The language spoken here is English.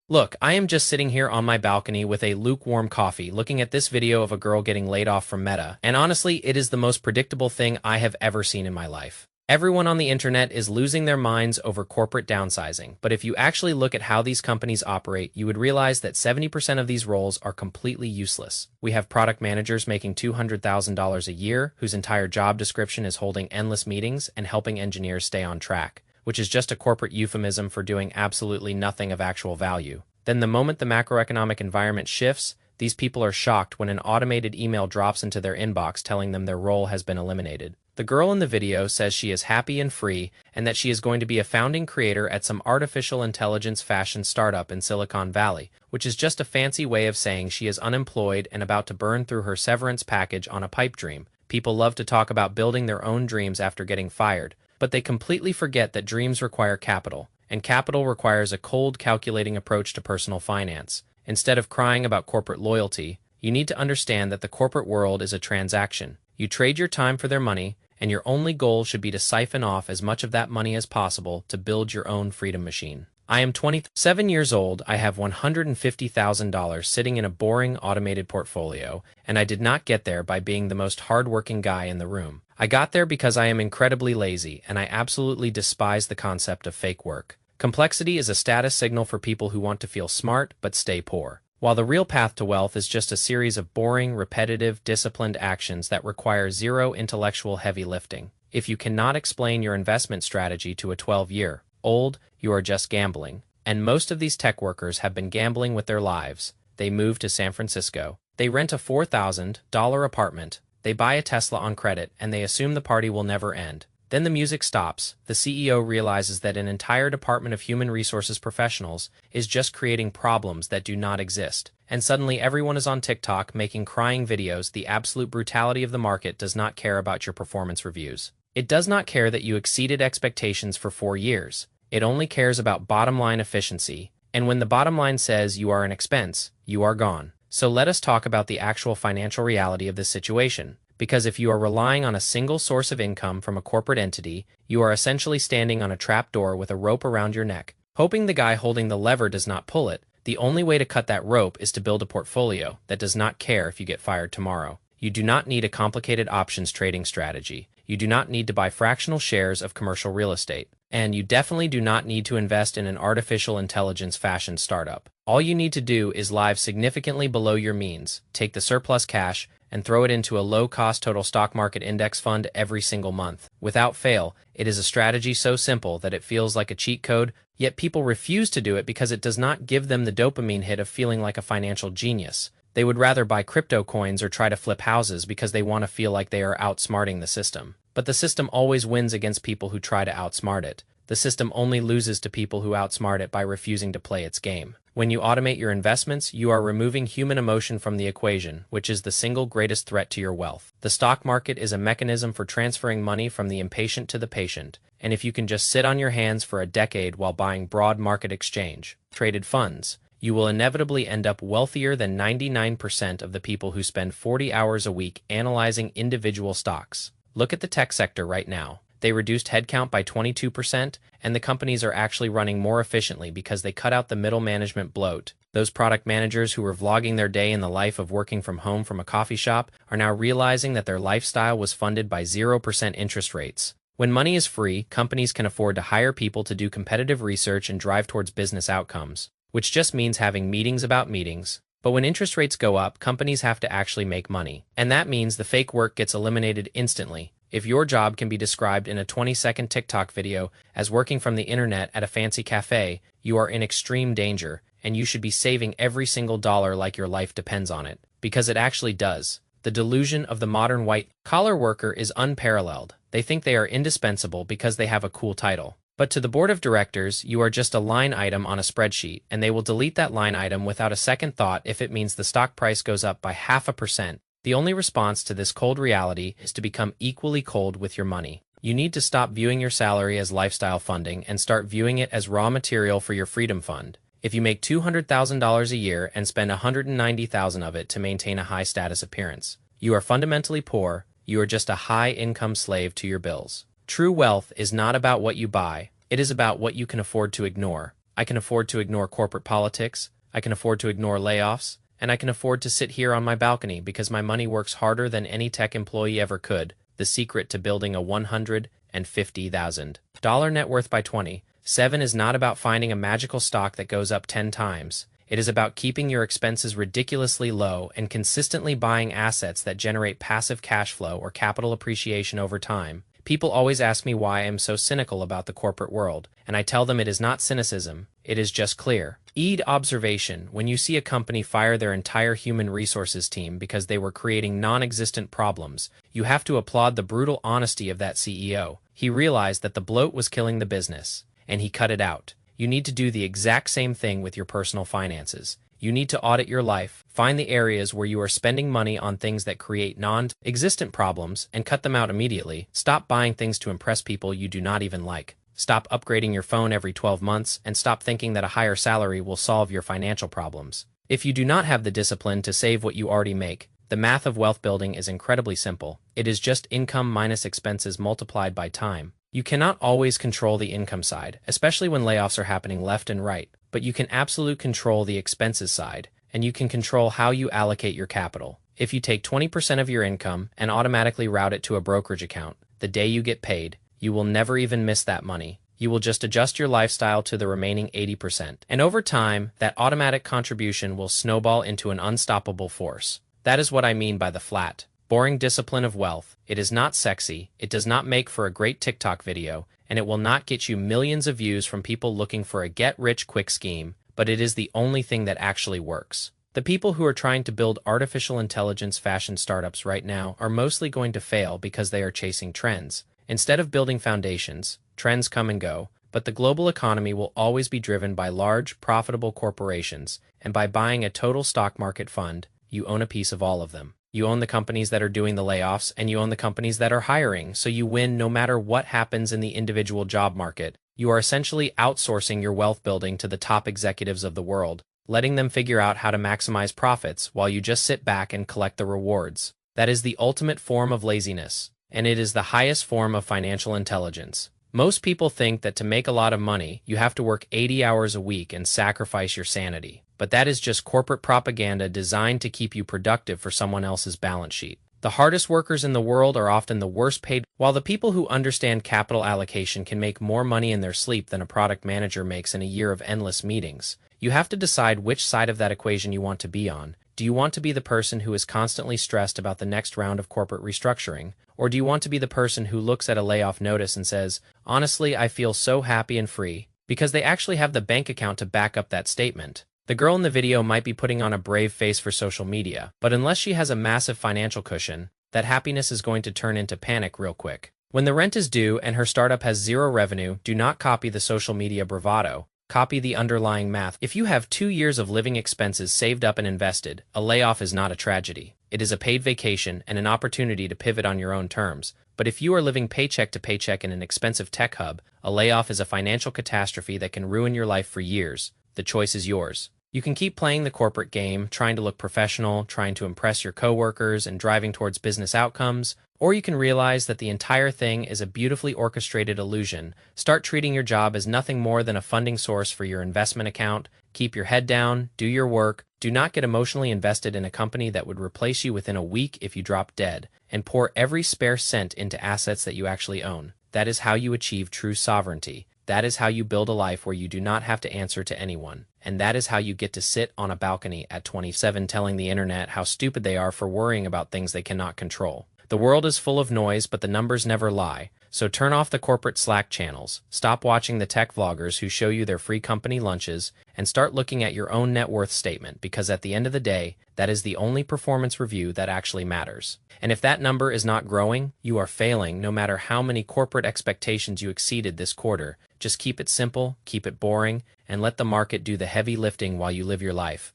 Look, I am just sitting here on my balcony with a lukewarm coffee looking at this video of a girl getting laid off from Meta, and honestly, it is the most predictable thing I have ever seen in my life. Everyone on the internet is losing their minds over corporate downsizing, but if you actually look at how these companies operate, you would realize that 70% of these roles are completely useless. We have product managers making $200,000 a year, whose entire job description is holding endless meetings and helping engineers stay on track, which is just a corporate euphemism for doing absolutely nothing of actual value. Then the moment the macroeconomic environment shifts, these people are shocked when an automated email drops into their inbox telling them their role has been eliminated. The girl in the video says she is happy and free and that she is going to be a founding creator at some artificial intelligence fashion startup in Silicon Valley, which is just a fancy way of saying she is unemployed and about to burn through her severance package on a pipe dream. People love to talk about building their own dreams after getting fired, but they completely forget that dreams require capital, and capital requires a cold, calculating approach to personal finance. Instead of crying about corporate loyalty, you need to understand that the corporate world is a transaction. You trade your time for their money, and your only goal should be to siphon off as much of that money as possible to build your own freedom machine. I am 27 years old, I have $150,000 sitting in a boring automated portfolio, and I did not get there by being the most hardworking guy in the room. I got there because I am incredibly lazy, and I absolutely despise the concept of fake work. Complexity is a status signal for people who want to feel smart but stay poor, while the real path to wealth is just a series of boring, repetitive, disciplined actions that require zero intellectual heavy lifting. If you cannot explain your investment strategy to a 12-year-old, you are just gambling. And most of these tech workers have been gambling with their lives. They move to San Francisco. They rent a $4,000 apartment. They buy a Tesla on credit, and they assume the party will never end. Then the music stops. The CEO realizes that an entire department of human resources professionals is just creating problems that do not exist. And suddenly everyone is on TikTok making crying videos. The absolute brutality of the market does not care about your performance reviews. It does not care that you exceeded expectations for 4 years. It only cares about bottom line efficiency. And when the bottom line says you are an expense, you are gone. So let us talk about the actual financial reality of this situation. Because if you are relying on a single source of income from a corporate entity, you are essentially standing on a trapdoor with a rope around your neck, hoping the guy holding the lever does not pull it. The only way to cut that rope is to build a portfolio that does not care if you get fired tomorrow. You do not need a complicated options trading strategy. You do not need to buy fractional shares of commercial real estate. And you definitely do not need to invest in an artificial intelligence fashion startup. All you need to do is live significantly below your means, take the surplus cash, and throw it into a low-cost total stock market index fund every single month. Without fail, it is a strategy so simple that it feels like a cheat code, yet people refuse to do it because it does not give them the dopamine hit of feeling like a financial genius. They would rather buy crypto coins or try to flip houses because they want to feel like they are outsmarting the system. But the system always wins against people who try to outsmart it. The system only loses to people who outsmart it by refusing to play its game. When you automate your investments, you are removing human emotion from the equation, which is the single greatest threat to your wealth. The stock market is a mechanism for transferring money from the impatient to the patient, and if you can just sit on your hands for a decade while buying broad market exchange traded funds, you will inevitably end up wealthier than 99% of the people who spend 40 hours a week analyzing individual stocks. Look at the tech sector right now. They reduced headcount by 22%, and the companies are actually running more efficiently because they cut out the middle management bloat. Those product managers who were vlogging their day in the life of working from home from a coffee shop are now realizing that their lifestyle was funded by 0% interest rates. When money is free, companies can afford to hire people to do competitive research and drive towards business outcomes, which just means having meetings about meetings. But when interest rates go up, companies have to actually make money. And that means the fake work gets eliminated instantly. If your job can be described in a 20-second TikTok video as working from the internet at a fancy cafe, you are in extreme danger, and you should be saving every single dollar like your life depends on it. Because it actually does. The delusion of the modern white-collar worker is unparalleled. They think they are indispensable because they have a cool title. But to the board of directors, you are just a line item on a spreadsheet, and they will delete that line item without a second thought if it means the stock price goes up by 0.5%. The only response to this cold reality is to become equally cold with your money. You need to stop viewing your salary as lifestyle funding and start viewing it as raw material for your freedom fund. If you make $200,000 a year and spend $190,000 of it to maintain a high-status appearance, you are fundamentally poor. You are just a high-income slave to your bills. True wealth is not about what you buy. It is about what you can afford to ignore. I can afford to ignore corporate politics, I can afford to ignore layoffs, and I can afford to sit here on my balcony because my money works harder than any tech employee ever could. The secret to building a $150,000 net worth by 27 is not about finding a magical stock that goes up 10 times. It is about keeping your expenses ridiculously low and consistently buying assets that generate passive cash flow or capital appreciation over time. People always ask me why I am so cynical about the corporate world, and I tell them it is not cynicism, it is just clear. Observation: when you see a company fire their entire human resources team because they were creating non-existent problems, you have to applaud the brutal honesty of that CEO. He realized that the bloat was killing the business, and he cut it out. You need to do the exact same thing with your personal finances. You need to audit your life, find the areas where you are spending money on things that create non-existent problems, and cut them out immediately. Stop buying things to impress people you do not even like. Stop upgrading your phone every 12 months, and stop thinking that a higher salary will solve your financial problems. If you do not have the discipline to save what you already make, the math of wealth building is incredibly simple. It is just income minus expenses multiplied by time. You cannot always control the income side, especially when layoffs are happening left and right, but you can absolutely control the expenses side, and you can control how you allocate your capital. If you take 20% of your income and automatically route it to a brokerage account, the day you get paid, you will never even miss that money. You will just adjust your lifestyle to the remaining 80%. And over time, that automatic contribution will snowball into an unstoppable force. That is what I mean by the flat, boring discipline of wealth. It is not sexy, it does not make for a great TikTok video, and it will not get you millions of views from people looking for a get-rich-quick scheme, but it is the only thing that actually works. The people who are trying to build artificial intelligence fashion startups right now are mostly going to fail because they are chasing trends. Instead of building foundations, trends come and go, but the global economy will always be driven by large, profitable corporations, and by buying a total stock market fund, you own a piece of all of them. You own the companies that are doing the layoffs, and you own the companies that are hiring, so you win no matter what happens in the individual job market. You are essentially outsourcing your wealth building to the top executives of the world, letting them figure out how to maximize profits while you just sit back and collect the rewards. That is the ultimate form of laziness, and it is the highest form of financial intelligence. Most people think that to make a lot of money, you have to work 80 hours a week and sacrifice your sanity. But that is just corporate propaganda designed to keep you productive for someone else's balance sheet. The hardest workers in the world are often the worst paid, while the people who understand capital allocation can make more money in their sleep than a product manager makes in a year of endless meetings. You have to decide which side of that equation you want to be on. Do you want to be the person who is constantly stressed about the next round of corporate restructuring? Or do you want to be the person who looks at a layoff notice and says, "Honestly, I feel so happy and free," because they actually have the bank account to back up that statement? The girl in the video might be putting on a brave face for social media, but unless she has a massive financial cushion, that happiness is going to turn into panic real quick. When the rent is due and her startup has zero revenue, do not copy the social media bravado. Copy the underlying math. If you have 2 years of living expenses saved up and invested, a layoff is not a tragedy. It is a paid vacation and an opportunity to pivot on your own terms. But if you are living paycheck to paycheck in an expensive tech hub, a layoff is a financial catastrophe that can ruin your life for years. The choice is yours. You can keep playing the corporate game, trying to look professional, trying to impress your coworkers, and driving towards business outcomes, or you can realize that the entire thing is a beautifully orchestrated illusion. Start treating your job as nothing more than a funding source for your investment account. Keep your head down, do your work, do not get emotionally invested in a company that would replace you within a week if you drop dead, and pour every spare cent into assets that you actually own. That is how you achieve true sovereignty. That is how you build a life where you do not have to answer to anyone. And that is how you get to sit on a balcony at 27 telling the internet how stupid they are for worrying about things they cannot control. The world is full of noise, but the numbers never lie. So turn off the corporate Slack channels, stop watching the tech vloggers who show you their free company lunches, and start looking at your own net worth statement, because at the end of the day, that is the only performance review that actually matters. And if that number is not growing, you are failing no matter how many corporate expectations you exceeded this quarter. Just keep it simple, keep it boring, and let the market do the heavy lifting while you live your life.